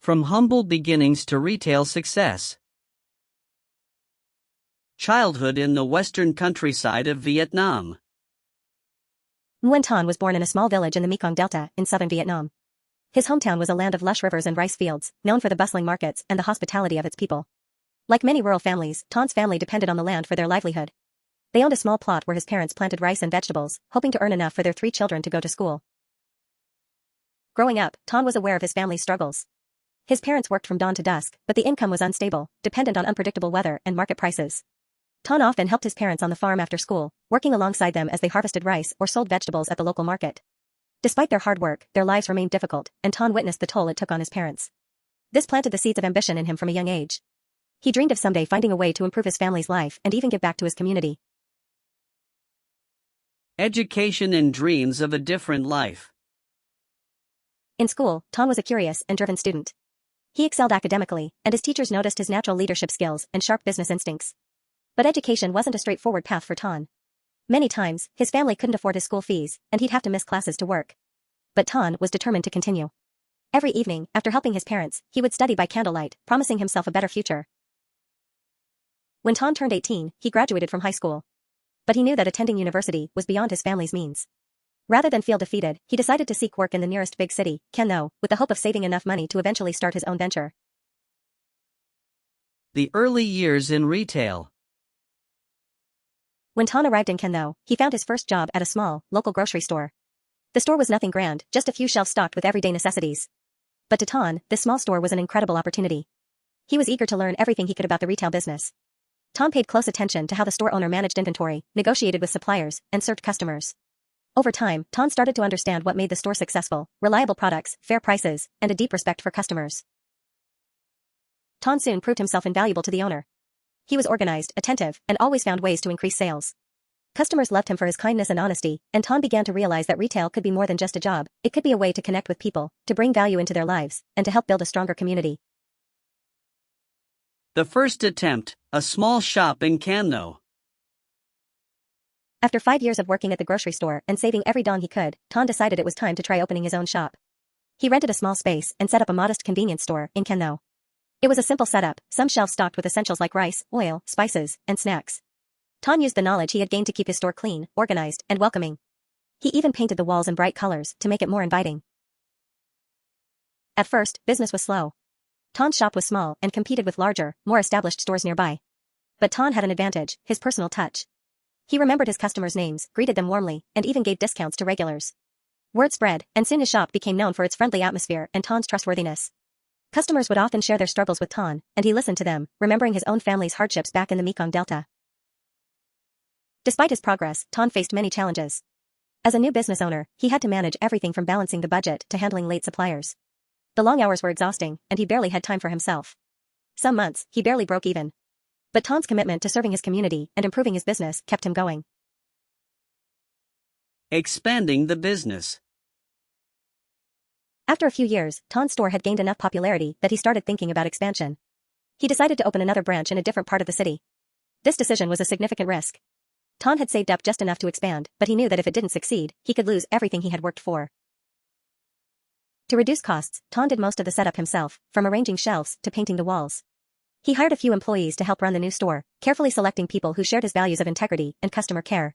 From humble beginnings to retail success. Childhood in the western countryside of Vietnam. Nguyen Thanh was born in a small village in the Mekong Delta, in southern Vietnam. His hometown was a land of lush rivers and rice fields, known for the bustling markets and the hospitality of its people. Like many rural families, Thanh's family depended on the land for their livelihood. They owned a small plot where his parents planted rice and vegetables, hoping to earn enough for their 3 children to go to school. Growing up, Thanh was aware of his family's struggles. His parents worked from dawn to dusk, but the income was unstable, dependent on unpredictable weather and market prices. Thanh often helped his parents on the farm after school, working alongside them as they harvested rice or sold vegetables at the local market. Despite their hard work, their lives remained difficult, and Thanh witnessed the toll it took on his parents. This planted the seeds of ambition in him from a young age. He dreamed of someday finding a way to improve his family's life and even give back to his community. Education and dreams of a different life. In school, Thanh was a curious and driven student. He excelled academically, and his teachers noticed his natural leadership skills and sharp business instincts. But education wasn't a straightforward path for Thanh. Many times, his family couldn't afford his school fees, and he'd have to miss classes to work. But Thanh was determined to continue. Every evening, after helping his parents, he would study by candlelight, promising himself a better future. When Thanh turned 18, he graduated from high school. But he knew that attending university was beyond his family's means. Rather than feel defeated, he decided to seek work in the nearest big city, Can Tho, with the hope of saving enough money to eventually start his own venture. The early years in retail. When Thanh arrived in Can Tho, he found his first job at a small, local grocery store. The store was nothing grand, just a few shelves stocked with everyday necessities. But to Thanh, this small store was an incredible opportunity. He was eager to learn everything he could about the retail business. Thanh paid close attention to how the store owner managed inventory, negotiated with suppliers, and served customers. Over time, Thanh started to understand what made the store successful: reliable products, fair prices, and a deep respect for customers. Thanh soon proved himself invaluable to the owner. He was organized, attentive, and always found ways to increase sales. Customers loved him for his kindness and honesty, and Thanh began to realize that retail could be more than just a job. It could be a way to connect with people, to bring value into their lives, and to help build a stronger community. The first attempt, a small shop in Can Tho. After 5 years of working at the grocery store and saving every dong he could, Thanh decided it was time to try opening his own shop. He rented a small space and set up a modest convenience store in Can Tho. It was a simple setup, some shelves stocked with essentials like rice, oil, spices, and snacks. Thanh used the knowledge he had gained to keep his store clean, organized, and welcoming. He even painted the walls in bright colors to make it more inviting. At first, business was slow. Thanh's shop was small and competed with larger, more established stores nearby. But Thanh had an advantage: his personal touch. He remembered his customers' names, greeted them warmly, and even gave discounts to regulars. Word spread, and soon his shop became known for its friendly atmosphere and Thanh's trustworthiness. Customers would often share their struggles with Thanh, and he listened to them, remembering his own family's hardships back in the Mekong Delta. Despite his progress, Thanh faced many challenges. As a new business owner, he had to manage everything from balancing the budget to handling late suppliers. The long hours were exhausting, and he barely had time for himself. Some months, he barely broke even. But Thanh's commitment to serving his community and improving his business kept him going. Expanding the business. After a few years, Thanh's store had gained enough popularity that he started thinking about expansion. He decided to open another branch in a different part of the city. This decision was a significant risk. Thanh had saved up just enough to expand, but he knew that if it didn't succeed, he could lose everything he had worked for. To reduce costs, Thanh did most of the setup himself, from arranging shelves to painting the walls. He hired a few employees to help run the new store, carefully selecting people who shared his values of integrity and customer care.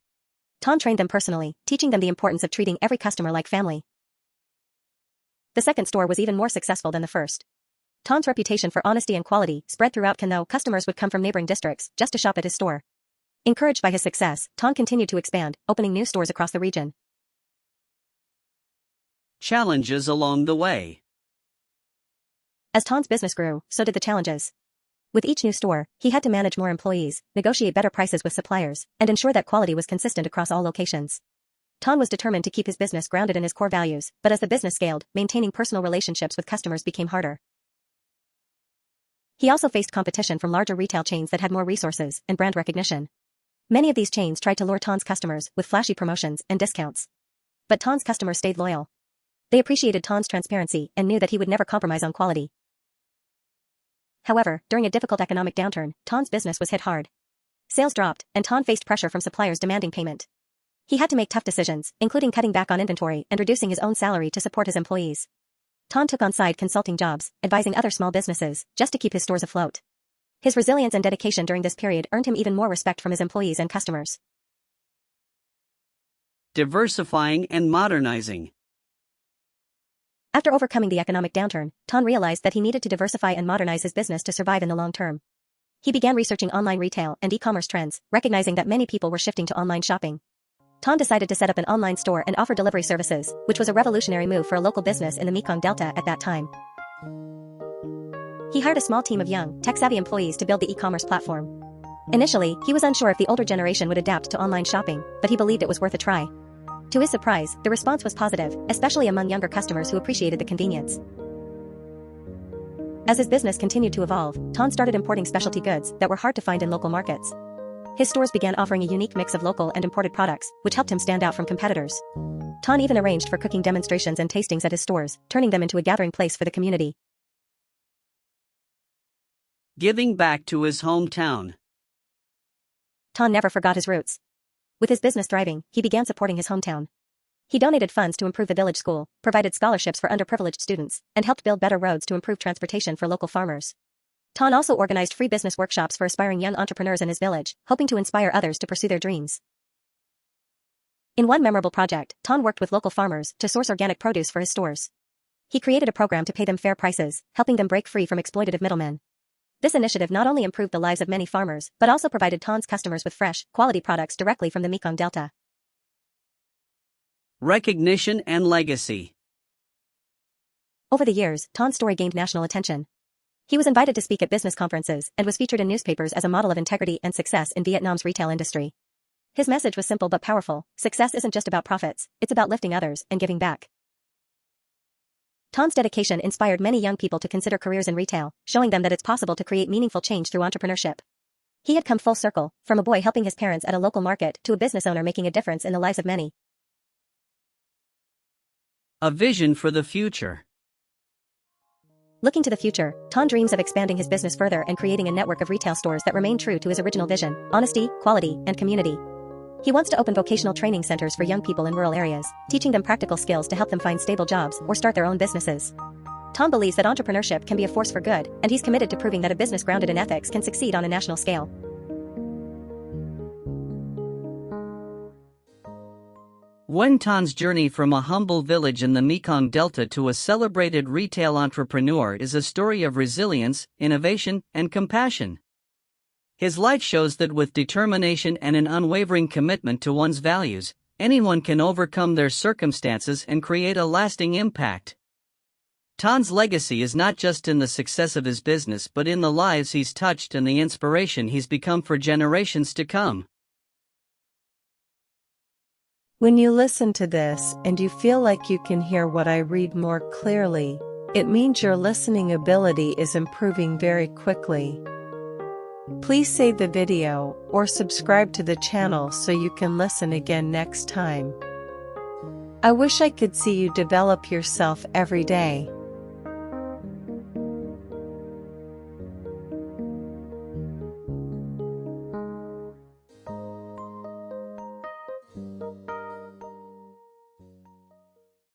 Thanh trained them personally, teaching them the importance of treating every customer like family. The second store was even more successful than the first. Thanh's reputation for honesty and quality spread throughout Can Tho. Customers would come from neighboring districts just to shop at his store. Encouraged by his success, Thanh continued to expand, opening new stores across the region. Challenges along the way. As Thanh's business grew, so did the challenges. With each new store, he had to manage more employees, negotiate better prices with suppliers, and ensure that quality was consistent across all locations. Thanh was determined to keep his business grounded in his core values, but as the business scaled, maintaining personal relationships with customers became harder. He also faced competition from larger retail chains that had more resources and brand recognition. Many of these chains tried to lure Thanh's customers with flashy promotions and discounts. But Thanh's customers stayed loyal. They appreciated Thanh's transparency and knew that he would never compromise on quality. However, during a difficult economic downturn, Thanh's business was hit hard. Sales dropped, and Thanh faced pressure from suppliers demanding payment. He had to make tough decisions, including cutting back on inventory and reducing his own salary to support his employees. Ton took on side consulting jobs, advising other small businesses, just to keep his stores afloat. His resilience and dedication during this period earned him even more respect from his employees and customers. Diversifying and modernizing. After overcoming the economic downturn, Ton realized that he needed to diversify and modernize his business to survive in the long term. He began researching online retail and e-commerce trends, recognizing that many people were shifting to online shopping. Ton decided to set up an online store and offer delivery services, which was a revolutionary move for a local business in the Mekong Delta at that time. He hired a small team of young, tech-savvy employees to build the e-commerce platform. Initially, he was unsure if the older generation would adapt to online shopping, but he believed it was worth a try. To his surprise, the response was positive, especially among younger customers who appreciated the convenience. As his business continued to evolve, Ton started importing specialty goods that were hard to find in local markets. His stores began offering a unique mix of local and imported products, which helped him stand out from competitors. Ton even arranged for cooking demonstrations and tastings at his stores, turning them into a gathering place for the community. Giving back to his hometown. Ton never forgot his roots. With his business thriving, he began supporting his hometown. He donated funds to improve the village school, provided scholarships for underprivileged students, and helped build better roads to improve transportation for local farmers. Ton also organized free business workshops for aspiring young entrepreneurs in his village, hoping to inspire others to pursue their dreams. In one memorable project, Ton worked with local farmers to source organic produce for his stores. He created a program to pay them fair prices, helping them break free from exploitative middlemen. This initiative not only improved the lives of many farmers, but also provided Ton's customers with fresh, quality products directly from the Mekong Delta. Recognition and legacy. Over the years, Ton's story gained national attention. He was invited to speak at business conferences and was featured in newspapers as a model of integrity and success in Vietnam's retail industry. His message was simple but powerful: success isn't just about profits, it's about lifting others and giving back. Ton's dedication inspired many young people to consider careers in retail, showing them that it's possible to create meaningful change through entrepreneurship. He had come full circle, from a boy helping his parents at a local market to a business owner making a difference in the lives of many. A vision for the future. Looking to the future, Ton dreams of expanding his business further and creating a network of retail stores that remain true to his original vision: honesty, quality, and community. He wants to open vocational training centers for young people in rural areas, teaching them practical skills to help them find stable jobs or start their own businesses. Ton believes that entrepreneurship can be a force for good, and he's committed to proving that a business grounded in ethics can succeed on a national scale. Wen Ton's journey from a humble village in the Mekong Delta to a celebrated retail entrepreneur is a story of resilience, innovation, and compassion. His life shows that with determination and an unwavering commitment to one's values, anyone can overcome their circumstances and create a lasting impact. Ton's legacy is not just in the success of his business but in the lives he's touched and the inspiration he's become for generations to come. When you listen to this and you feel like you can hear what I read more clearly, it means your listening ability is improving very quickly. Please save the video or subscribe to the channel so you can listen again next time. I wish I could see you develop yourself every day.